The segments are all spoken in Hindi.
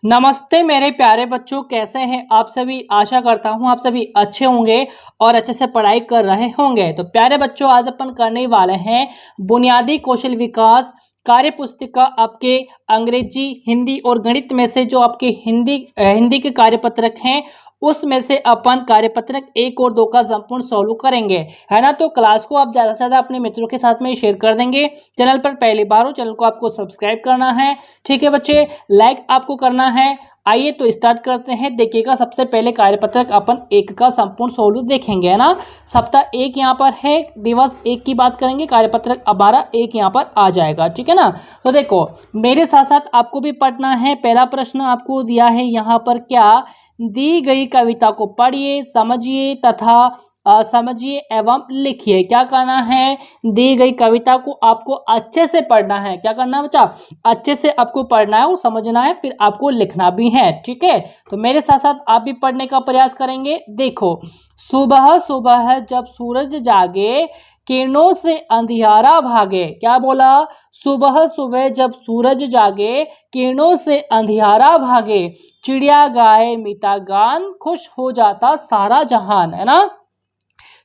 नमस्ते मेरे प्यारे बच्चों, कैसे हैं आप सभी। आशा करता हूं आप सभी अच्छे होंगे और अच्छे से पढ़ाई कर रहे होंगे। तो प्यारे बच्चों, आज अपन करने वाले हैं बुनियादी कौशल विकास कार्य पुस्तिका। आपके अंग्रेजी, हिंदी और गणित में से जो आपके हिंदी के कार्यपत्रक हैं उसमें से अपन कार्यपत्रक 1 और 2 का संपूर्ण सॉल्व करेंगे, है ना। तो क्लास को आप ज़्यादा से ज़्यादा अपने मित्रों के साथ में शेयर कर देंगे। चैनल पर पहली बार हो, चैनल को आपको सब्सक्राइब करना है, ठीक है बच्चे। लाइक आपको करना है। आइए तो स्टार्ट करते हैं। देखिएगा, सबसे पहले कार्यपत्रक अपन 1 का संपूर्ण सॉल्व देखेंगे, है ना। सप्ताह 1 यहाँ पर है, दिवस 1 की बात करेंगे, कार्यपत्रक 12 1 यहाँ पर आ जाएगा, ठीक है ना। तो देखो, मेरे साथ साथ आपको भी पढ़ना है। पहला प्रश्न आपको दिया है यहाँ पर, क्या दी गई कविता को पढ़िए, समझिए तथा समझिए एवं लिखिए। क्या करना है, दी गई कविता को आपको अच्छे से पढ़ना है। क्या करना है बच्चा, अच्छे से आपको पढ़ना है और समझना है, फिर आपको लिखना भी है, ठीक है। तो मेरे साथ साथ आप भी पढ़ने का प्रयास करेंगे। देखो, सुबह सुबह जब सूरज जागे, किरणों से अंधियारा भागे। क्या बोला, सुबह सुबह जब सूरज जागे, किरणों से अंधियारा भागे, चिड़िया गाए मीठा गान, खुश हो जाता सारा जहान, है ना।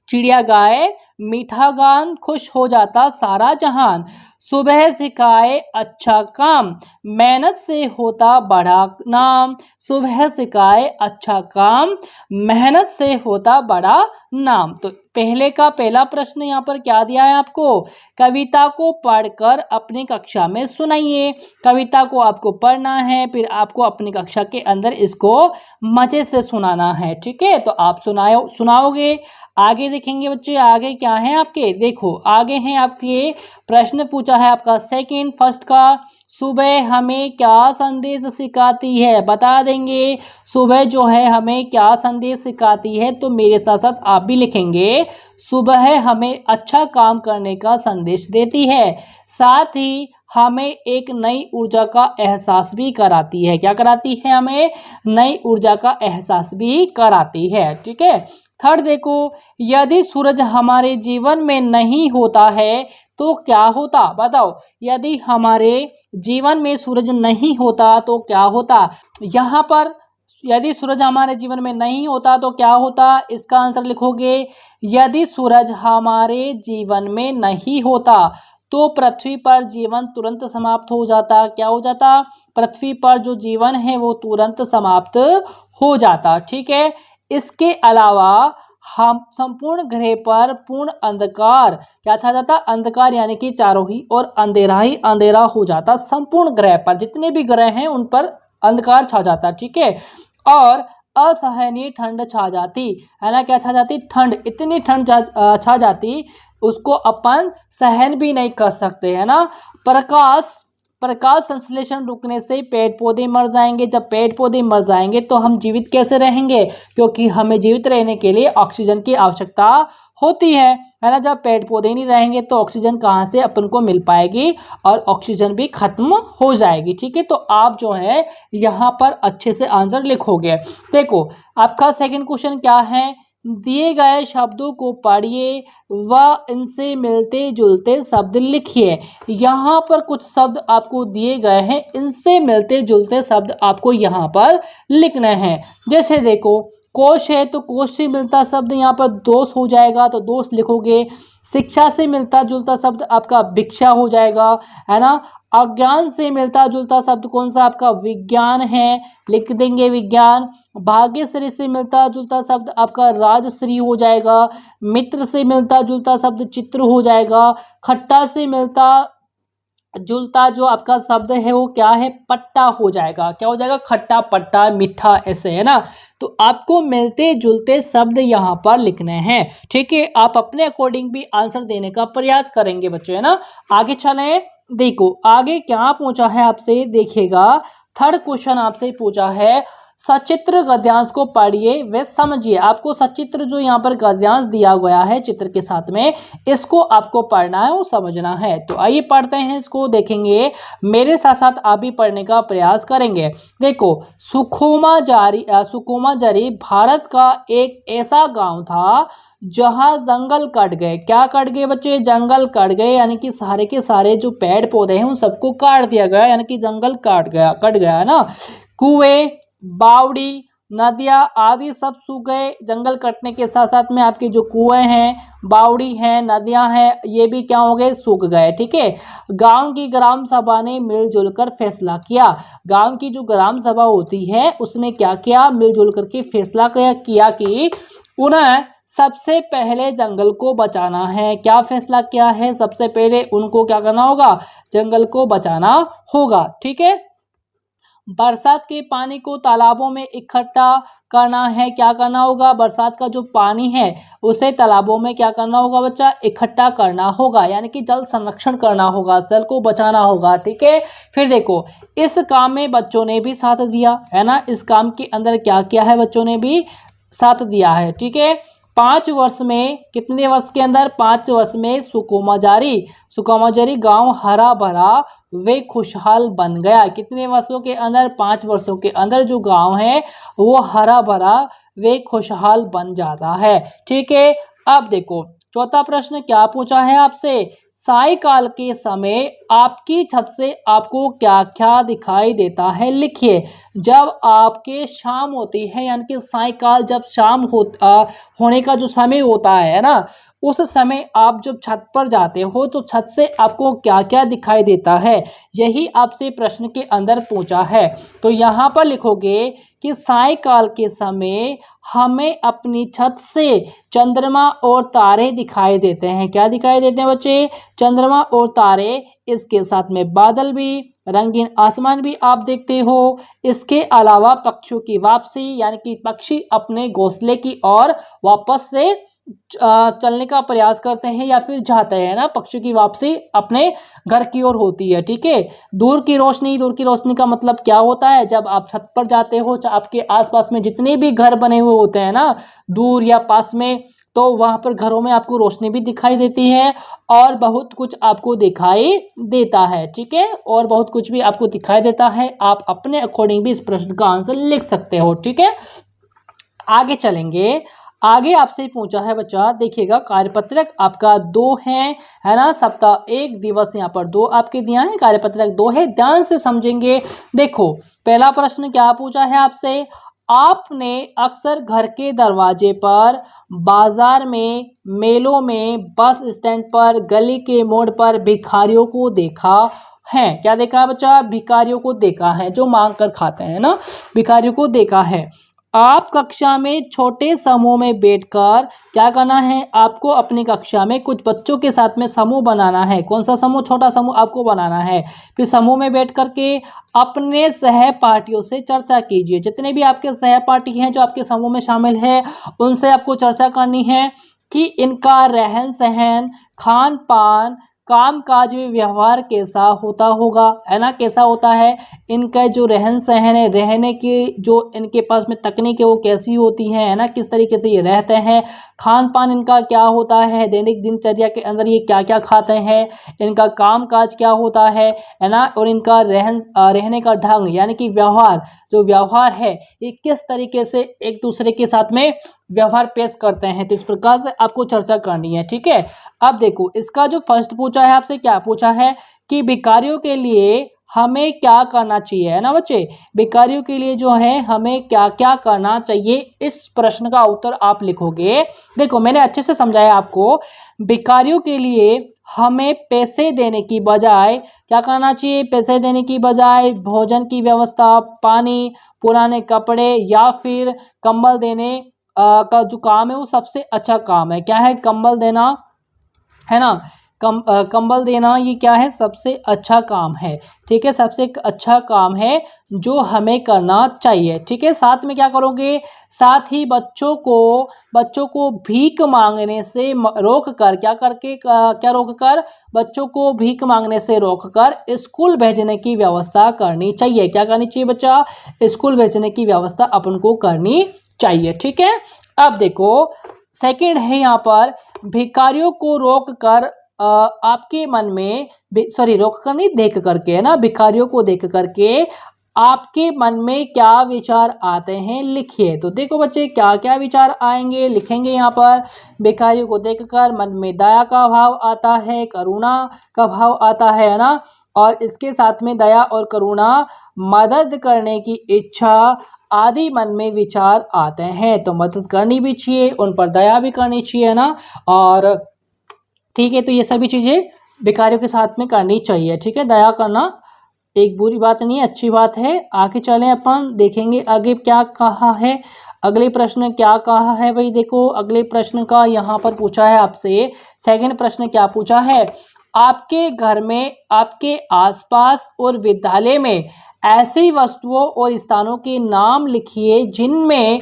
चिड़िया गाए मीठा गान, खुश हो जाता सारा जहान। सुबह सिखाए अच्छा काम, मेहनत से होता बड़ा नाम। सुबह सिखाए अच्छा काम, मेहनत से होता बड़ा नाम। तो पहले का पहला प्रश्न यहाँ पर क्या दिया है आपको, कविता को पढ़कर अपनी कक्षा में सुनाइए। कविता को आपको पढ़ना है, फिर आपको अपनी कक्षा के अंदर इसको मजे से सुनाना है, ठीक है। तो आप सुनाओगे। आगे देखेंगे बच्चे, आगे क्या है आपके, देखो आगे हैं आपके प्रश्न पूछा है आपका सेकंड फर्स्ट का, सुबह हमें क्या संदेश सिखाती है, बता देंगे। सुबह जो है हमें क्या संदेश सिखाती है, तो मेरे साथ साथ आप भी लिखेंगे, सुबह हमें अच्छा काम करने का संदेश देती है, साथ ही हमें एक नई ऊर्जा का एहसास भी कराती है। क्या कराती है, हमें नई ऊर्जा का एहसास भी कराती है, ठीक है। थर्ड देखो, यदि सूरज हमारे जीवन में नहीं होता है तो क्या होता, बताओ। यदि हमारे जीवन में सूरज नहीं होता तो क्या होता। यहाँ पर यदि सूरज हमारे जीवन में नहीं होता तो क्या होता, इसका आंसर लिखोगे, यदि सूरज हमारे जीवन में नहीं होता तो पृथ्वी पर जीवन तुरंत समाप्त हो जाता। क्या हो जाता, पृथ्वी पर जो जीवन है वो तुरंत समाप्त हो जाता, ठीक है। इसके अलावा हम संपूर्ण ग्रह पर पूर्ण अंधकार क्या छा जाता, अंधकार यानी कि चारों ही और अंधेरा ही अंधेरा हो जाता। संपूर्ण ग्रह पर जितने भी ग्रह हैं उन पर अंधकार छा जाता, ठीक है। और असहनीय ठंड छा जाती, है ना। क्या छा जाती, ठंड, इतनी ठंड छा जाती उसको अपन सहन भी नहीं कर सकते, है ना। प्रकाश संश्लेषण रुकने से पेड़ पौधे मर जाएंगे। जब पेड़ पौधे मर जाएंगे तो हम जीवित कैसे रहेंगे, क्योंकि हमें जीवित रहने के लिए ऑक्सीजन की आवश्यकता होती है ना। जब पेड़ पौधे नहीं रहेंगे तो ऑक्सीजन कहाँ से अपन को मिल पाएगी, और ऑक्सीजन भी खत्म हो जाएगी, ठीक है। तो आप जो है यहाँ पर अच्छे से आंसर लिखोगे। देखो, आपका सेकंड क्वेश्चन क्या है, दिए गए शब्दों को पढ़िए व इनसे मिलते जुलते शब्द लिखिए। यहाँ पर कुछ शब्द आपको दिए गए हैं, इनसे मिलते जुलते शब्द आपको यहाँ पर लिखने हैं। जैसे देखो, कोश है तो कोश से मिलता शब्द यहाँ पर दोष हो जाएगा, तो दोष लिखोगे। शिक्षा से मिलता जुलता शब्द आपका भिक्षा हो जाएगा, है ना। अज्ञान से मिलता जुलता शब्द कौन सा, आपका विज्ञान है, लिख देंगे विज्ञान। भाग्यश्री से मिलता जुलता शब्द आपका राजश्री हो जाएगा। मित्र से मिलता जुलता शब्द चित्र हो जाएगा। खट्टा से मिलता जुलता जो आपका शब्द है वो क्या है, पट्टा हो जाएगा। क्या हो जाएगा, खट्टा पट्टा मीठा, ऐसे, है ना। तो आपको मिलते जुलते शब्द यहाँ पर लिखने हैं, ठीक है। आप अपने अकॉर्डिंग भी आंसर देने का प्रयास करेंगे बच्चों, है ना। आगे चलें, देखो आगे क्या पूछा है आपसे, देखिएगा थर्ड क्वेश्चन आपसे पूछा है, सचित्र गद्यांश को पढ़िए व समझिए। आपको सचित्र जो यहाँ पर गद्यांश दिया गया है चित्र के साथ में, इसको आपको पढ़ना है और समझना है। तो आइए पढ़ते हैं, इसको देखेंगे, मेरे साथ साथ आप भी पढ़ने का प्रयास करेंगे। देखो, सुखोमा जरी भारत का एक ऐसा गांव था जहां जंगल कट गए। क्या कट गए बच्चे, जंगल कट गए, यानी कि सारे के सारे जो पेड़ पौधे हैं उन सबको काट दिया गया, यानी कि जंगल कट गया है ना। कुएं, बावड़ी, नदियाँ आदि सब सूख गए। जंगल कटने के साथ साथ में आपके जो कुएं हैं, बावड़ी हैं, नदियाँ हैं, ये भी क्या हो गए, सूख गए। ठीक है। गांव की ग्राम सभा ने मिलजुल कर फैसला किया। गांव की जो ग्राम सभा होती है उसने क्या किया, मिलजुल करके फैसला किया कि उन्हें सबसे पहले जंगल को बचाना है। क्या फैसला किया है, सबसे पहले उनको क्या करना होगा, जंगल को बचाना होगा। ठीक है। बरसात के पानी को तालाबों में इकट्ठा करना है। क्या करना होगा, बरसात का जो पानी है उसे तालाबों में क्या करना होगा बच्चा, इकट्ठा करना होगा, यानी कि जल संरक्षण करना होगा, जल को बचाना होगा। ठीक है। फिर देखो, इस काम में बच्चों ने भी साथ दिया है ना, इस काम के अंदर क्या किया है, बच्चों ने भी साथ दिया है। ठीक है। 5 वर्ष में, कितने वर्ष के अंदर, 5 वर्ष में सुकुमाजारी गांव हरा भरा वे खुशहाल बन गया। कितने वर्षों के अंदर, 5 वर्षों के अंदर जो गांव है वो हरा भरा वे खुशहाल बन जाता है। ठीक है। अब देखो चौथा प्रश्न क्या पूछा है आपसे, सायकाल के समय आपकी छत से आपको क्या क्या दिखाई देता है, लिखिए। जब आपके शाम होती है, यानी कि सायकाल जब शाम होने का जो समय होता है ना, उस समय आप जब छत पर जाते हो तो छत से आपको क्या क्या दिखाई देता है, यही आपसे प्रश्न के अंदर पूछा है। तो यहाँ पर लिखोगे कि सायकाल के समय हमें अपनी छत से चंद्रमा और तारे दिखाई देते हैं। क्या दिखाई देते हैं बच्चे, चंद्रमा और तारे, इसके साथ में बादल भी, रंगीन आसमान भी आप देखते हो। इसके अलावा पक्षियों की वापसी, यानी कि पक्षी अपने घोंसले की ओर वापस से चलने का प्रयास करते हैं या फिर जाते हैं ना, पक्षियों की वापसी अपने घर की ओर होती है। ठीक है। दूर की रोशनी का मतलब क्या होता है, जब आप छत पर जाते हो, आपके आसपास में जितने भी घर बने हुए होते हैं ना, दूर या पास में, तो वहां पर घरों में आपको रोशनी भी दिखाई देती है और बहुत कुछ आपको दिखाई देता है। ठीक है। और बहुत कुछ भी आपको दिखाई देता है, आप अपने अकॉर्डिंग भी इस प्रश्न का आंसर लिख सकते हो। ठीक है। आगे चलेंगे, आगे आपसे पूछा है बच्चा, देखिएगा कार्यपत्रक आपका 2 है ना, सप्ताह 1 दिवस यहाँ पर 2 आपके दिया है, कार्यपत्रक 2 है, ध्यान से समझेंगे। देखो पहला प्रश्न क्या पूछा है आपसे, आपने अक्सर घर के दरवाजे पर, बाजार में, मेलों में, बस स्टैंड पर, गली के मोड़ पर भिखारियों को देखा है। क्या देखा है बच्चा, भिखारियों को देखा है, जो मांग कर खाते हैं ना, भिखारियों को देखा है। आप कक्षा में छोटे समूह में बैठकर क्या करना है, आपको अपनी कक्षा में कुछ बच्चों के साथ में समूह बनाना है। कौन सा समूह, छोटा समूह आपको बनाना है। फिर समूह में बैठ करके अपने सहपाठियों से चर्चा कीजिए। जितने भी आपके सहपाठी हैं जो आपके समूह में शामिल है, उनसे आपको चर्चा करनी है कि इनका रहन सहन, खान पान, काम काज में व्यवहार कैसा होता होगा, है ना, कैसा होता है, इनका जो रहन सहन है, रहने की जो इनके पास में तकनीक है वो कैसी होती है ना, किस तरीके से ये रहते हैं, खान पान इनका क्या होता है, दैनिक दिनचर्या के अंदर ये क्या क्या खाते हैं, इनका काम काज क्या होता है ना, और इनका रहने का ढंग, यानी कि व्यवहार, जो व्यवहार है ये किस तरीके से एक दूसरे के साथ में व्यवहार पेश करते हैं। तो इस प्रकार से आपको चर्चा करनी है। ठीक है। अब देखो इसका जो फर्स्ट पूछा है आपसे, क्या पूछा है कि भिखारियों के लिए हमें क्या करना चाहिए, है ना बच्चे, भिखारियों के लिए जो है हमें क्या क्या करना चाहिए, इस प्रश्न का उत्तर आप लिखोगे। देखो मैंने अच्छे से समझाया आपको, भिखारियों के लिए हमें पैसे देने की बजाय क्या करना चाहिए, पैसे देने की बजाय भोजन की व्यवस्था, पानी, पुराने कपड़े या फिर कंबल देने का जो काम है वो सबसे अच्छा काम है। क्या है, कंबल देना, है ना, कंबल देना, ये क्या है, सबसे अच्छा काम है। ठीक है, सबसे अच्छा काम है जो हमें करना चाहिए। ठीक है। साथ में क्या करोगे, साथ ही बच्चों को भीख मांगने से रोक कर, क्या रोक कर, बच्चों को भीख मांगने से रोक कर स्कूल भेजने की व्यवस्था करनी चाहिए। क्या करनी चाहिए बच्चा, स्कूल भेजने की व्यवस्था अपन को करनी चाहिए। ठीक है। अब देखो सेकंड है यहाँ पर, भिखारियों को रोक कर आपके मन में, रोक कर नहीं, देख करके, है ना, भिखारियों को देख करके आपके मन में क्या विचार आते हैं, लिखिए। तो देखो बच्चे क्या क्या विचार आएंगे, लिखेंगे यहाँ पर, भिखारियों को देखकर मन में दया का भाव आता है, करुणा का भाव आता है ना, और इसके साथ में दया और करुणा, मदद करने की इच्छा आदि मन में विचार आते हैं। तो मदद करनी भी चाहिए, उन पर दया भी करनी चाहिए ना। और ठीक है, तो ये सभी चीज़ें भिखारियों के साथ में करनी चाहिए। ठीक है, दया करना एक बुरी बात नहीं है, अच्छी बात है। आगे चलें, अपन देखेंगे आगे क्या कहा है। अगले प्रश्न क्या कहा है भाई, देखो अगले प्रश्न का यहाँ पर पूछा है आपसे। सेकंड प्रश्न क्या पूछा है, आपके घर में, आपके आसपास और विद्यालय में ऐसी वस्तुओं और स्थानों के नाम लिखिए जिनमें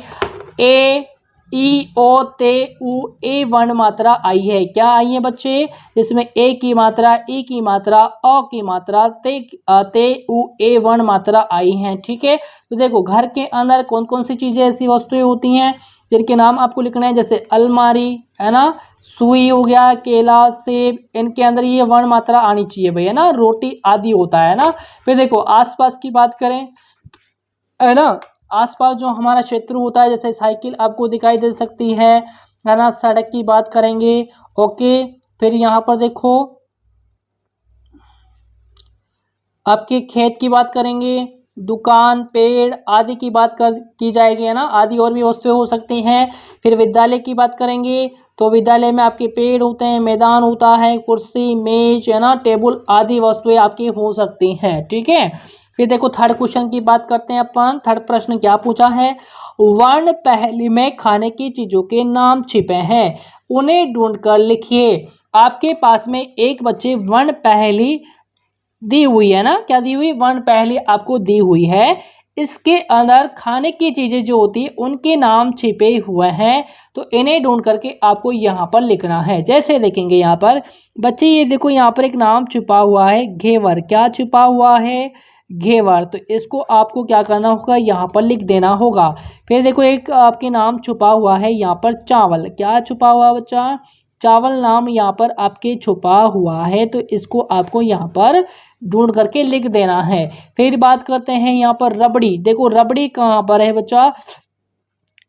ए, ई, ओ, ते, उ, ए वर्ण मात्रा आई है। क्या आई है बच्चे, इसमें ए की मात्रा, ई की मात्रा, अ की मात्रा, ते, उ, ए वर्ण मात्रा आई है। ठीक है, तो देखो घर के अंदर कौन कौन सी चीज़ें ऐसी वस्तुएं होती हैं जिनके नाम आपको लिखना है, जैसे अलमारी है ना, सुई हो गया, केला, सेब, इनके अंदर ये वर्ण मात्रा आनी चाहिए भाई, है ना। रोटी आदि होता है ना। फिर देखो आसपास की बात करें, है ना, आसपास जो हमारा क्षेत्र होता है, जैसे साइकिल आपको दिखाई दे सकती है ना। सड़क की बात करेंगे, ओके। फिर यहाँ पर देखो आपके खेत की बात करेंगे, दुकान, पेड़ आदि की बात की जाएगी, है ना। आदि और भी वस्तुएं हो सकती हैं। फिर विद्यालय की बात करेंगे, तो विद्यालय में आपके पेड़ होते हैं, मैदान होता है, कुर्सी, मेज, है ना, टेबल आदि वस्तुएं आपकी हो सकती हैं। ठीक है, फिर देखो थर्ड क्वेश्चन की बात करते हैं अपन। थर्ड प्रश्न क्या पूछा है, वर्ण पहेली में खाने की चीजों के नाम छिपे हैं, उन्हें ढूंढकर लिखिए। आपके पास में एक बच्चे वर्ण पहेली दी हुई है ना, क्या दी हुई, वर्ण पहेली आपको दी हुई है। इसके अंदर खाने की चीजें जो होती है उनके नाम छिपे हुए हैं, तो इन्हें ढूंढ करके आपको यहाँ पर लिखना है। जैसे देखेंगे यहाँ पर बच्चे, ये देखो यहाँ पर एक नाम छुपा हुआ है, घेवर। क्या छुपा हुआ है, घेवर। तो इसको आपको क्या करना होगा, यहाँ पर लिख देना होगा। फिर देखो एक आपके नाम छुपा हुआ है यहाँ पर, चावल। क्या छुपा हुआ बच्चा, चावल नाम यहाँ पर आपके छुपा हुआ है, तो इसको आपको यहाँ पर ढूंढ करके लिख देना है। फिर बात करते हैं यहाँ पर रबड़ी। देखो रबड़ी कहाँ पर है बच्चा,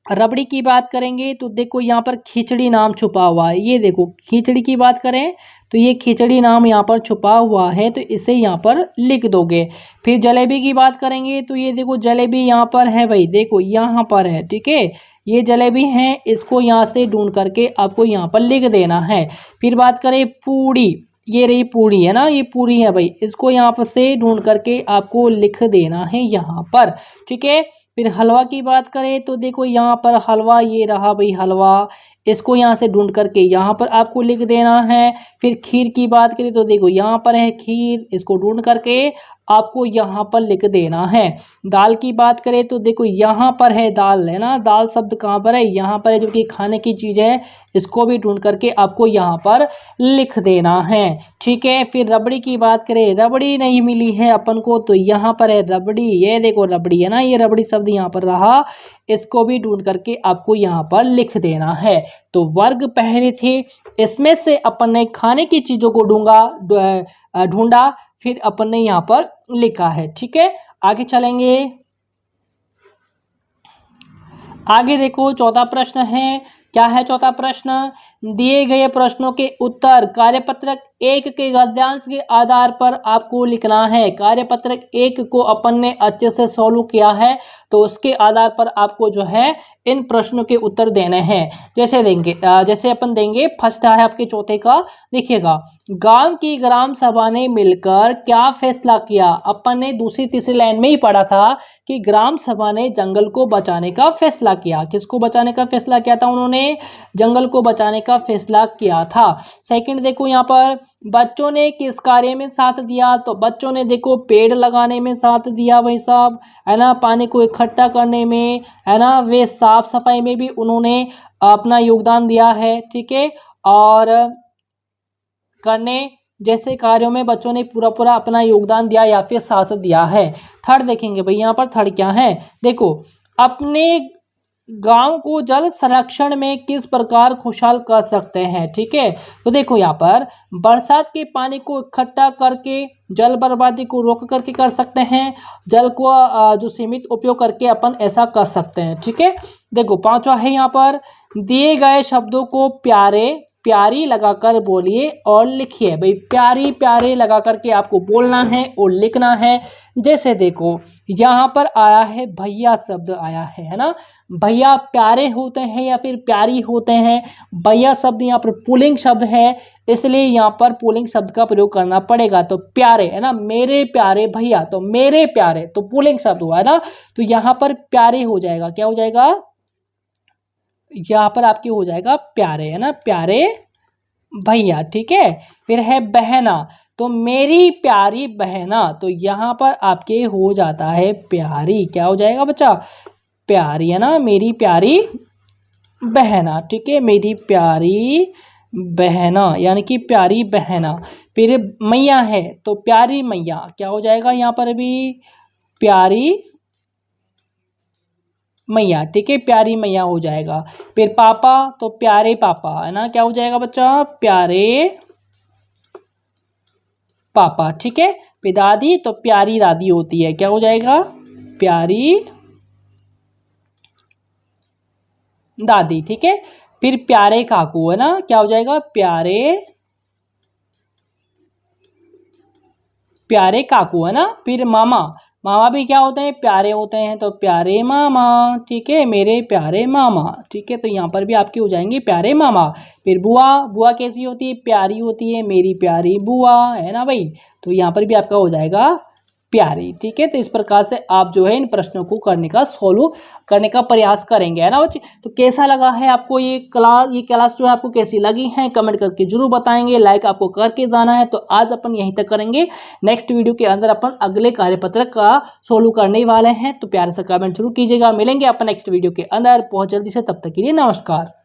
रबड़ी की बात करेंगे तो देखो यहाँ पर खिचड़ी नाम छुपा हुआ है। ये देखो खिचड़ी की बात करें तो ये खिचड़ी नाम यहाँ पर छुपा हुआ है, तो इसे यहाँ पर लिख दोगे। फिर जलेबी की बात करेंगे तो ये देखो जलेबी यहाँ पर है भाई, देखो यहाँ पर है। ठीक है, ये जलेबी है, इसको यहाँ से ढूंढ करके आपको यहाँ पर लिख देना है। फिर बात करें पूड़ी, ये रही पूड़ी, है ना, ये पूरी है भाई, इसको यहाँ पर से ढूंढ करके आपको लिख देना है यहाँ पर। ठीक है, फिर हलवा की बात करें तो देखो यहाँ पर हलवा, ये रहा भाई हलवा, इसको यहाँ से ढूंढ करके यहाँ पर आपको लिख देना है। फिर खीर की बात करें तो देखो यहाँ पर है खीर, इसको ढूंढ करके आपको यहाँ पर लिख देना है। दाल की बात करें तो देखो यहाँ पर है दाल, है ना, दाल शब्द कहाँ पर है, यहाँ पर है, जो कि खाने की चीज़ है, इसको भी ढूंढ करके आपको यहाँ पर लिख देना है। ठीक है, फिर रबड़ी की बात करें, रबड़ी नहीं मिली है अपन को, तो यहाँ पर है रबड़ी, ये देखो रबड़ी, है ना, ये रबड़ी शब्द यहाँ पर रहा, इसको भी ढूंढ करके आपको यहाँ पर लिख देना है। तो वर्ग पहले थे, इसमें से अपन ने खाने की चीज़ों को ढूंढा, फिर अपन ने यहाँ पर लिखा है। ठीक है, आगे चलेंगे। आगे देखो चौथा प्रश्न है, क्या है चौथा प्रश्न, दिए गए प्रश्नों के उत्तर कार्यपत्रक 1 के गद्यांश के आधार पर आपको लिखना है। कार्यपत्रक 1 को अपन ने अच्छे से सॉल्व किया है, तो उसके आधार पर आपको जो है इन प्रश्नों के उत्तर देने हैं। जैसे अपन देंगे, फर्स्ट है आपके चौथे का, देखिएगा, गांव की ग्राम सभा ने मिलकर क्या फैसला किया। अपन ने दूसरी तीसरी लाइन में ही पढ़ा था कि ग्राम सभा ने जंगल को बचाने का फैसला किया। किसको बचाने का फैसला किया था, उन्होंने जंगल को बचाने का फैसला किया था। सेकंड देखो यहाँ पर, बच्चों ने किस कार्य में साथ दिया, तो बच्चों ने देखो पेड़ लगाने में साथ दिया भाई साहब, है ना, पानी को इकट्ठा करने में, है ना, वे साफ सफाई में भी उन्होंने अपना योगदान दिया है। ठीक है, और करने जैसे कार्यों में बच्चों ने पूरा पूरा अपना योगदान दिया या फिर साथ दिया है। थर्ड देखेंगे भाई, यहाँ पर थर्ड क्या है, देखो, अपने गांव को जल संरक्षण में किस प्रकार खुशहाल कर सकते हैं। ठीक है, तो देखो यहाँ पर बरसात के पानी को इकट्ठा करके जल बर्बादी को रोक करके कर सकते हैं, जल को जो सीमित उपयोग करके अपन ऐसा कर सकते हैं। ठीक है, देखो पांचवा है यहाँ पर, दिए गए शब्दों को प्यारे प्यारी लगाकर बोलिए और लिखिए। भाई प्यारी प्यारे लगा करके आपको बोलना है और लिखना है। जैसे देखो यहाँ पर आया है भैया शब्द आया है ना। भैया प्यारे होते हैं या फिर प्यारी होते हैं। भैया शब्द यहाँ पर पुल्लिंग शब्द है, इसलिए यहाँ पर पुल्लिंग शब्द का प्रयोग करना पड़ेगा। तो प्यारे है ना, मेरे प्यारे भैया, तो मेरे प्यारे तो पुल्लिंग शब्द हुआ है ना, तो यहाँ पर प्यारे हो जाएगा। क्या हो जाएगा? यहाँ पर आपकी हो जाएगा प्यारे है ना, प्यारे भैया। ठीक है, फिर है बहना, तो मेरी प्यारी बहना, तो यहाँ पर आपके हो जाता है प्यारी। क्या हो जाएगा बच्चा? प्यारी है ना, मेरी प्यारी बहना। ठीक है, मेरी प्यारी बहना यानी कि प्यारी बहना। फिर मैया है तो प्यारी मैया, क्या हो जाएगा यहाँ पर भी? प्यारी मैया। ठीक है, प्यारी मैया हो जाएगा। फिर पापा तो प्यारे पापा है ना, क्या हो जाएगा बच्चा? प्यारे पापा। ठीक है, फिर दादी तो प्यारी दादी होती है, क्या हो जाएगा? प्यारी दादी। ठीक है, फिर प्यारे काकू है ना, क्या हो जाएगा? प्यारे काकू है ना। फिर मामा, मामा भी क्या होते हैं? प्यारे होते हैं, तो प्यारे मामा। ठीक है, मेरे प्यारे मामा। ठीक है, तो यहाँ पर भी आपके हो जाएंगे प्यारे मामा। फिर बुआ, बुआ कैसी होती है? प्यारी होती है, मेरी प्यारी बुआ है ना भाई, तो यहाँ पर भी आपका हो जाएगा प्यारी। ठीक है, तो इस प्रकार से आप जो है इन प्रश्नों को करने का सोल्व करने का प्रयास करेंगे, है ना बच्चे। तो कैसा लगा है आपको ये क्लास जो है आपको कैसी लगी है कमेंट करके जरूर बताएंगे। लाइक आपको करके जाना है। तो आज अपन यहीं तक करेंगे, नेक्स्ट वीडियो के अंदर अपन अगले कार्यपत्र का सोल्व करने वाले हैं। तो प्यारे से कमेंट जरूर कीजिएगा। मिलेंगे अपन नेक्स्ट वीडियो के अंदर बहुत जल्दी से, तब तक के लिए नमस्कार।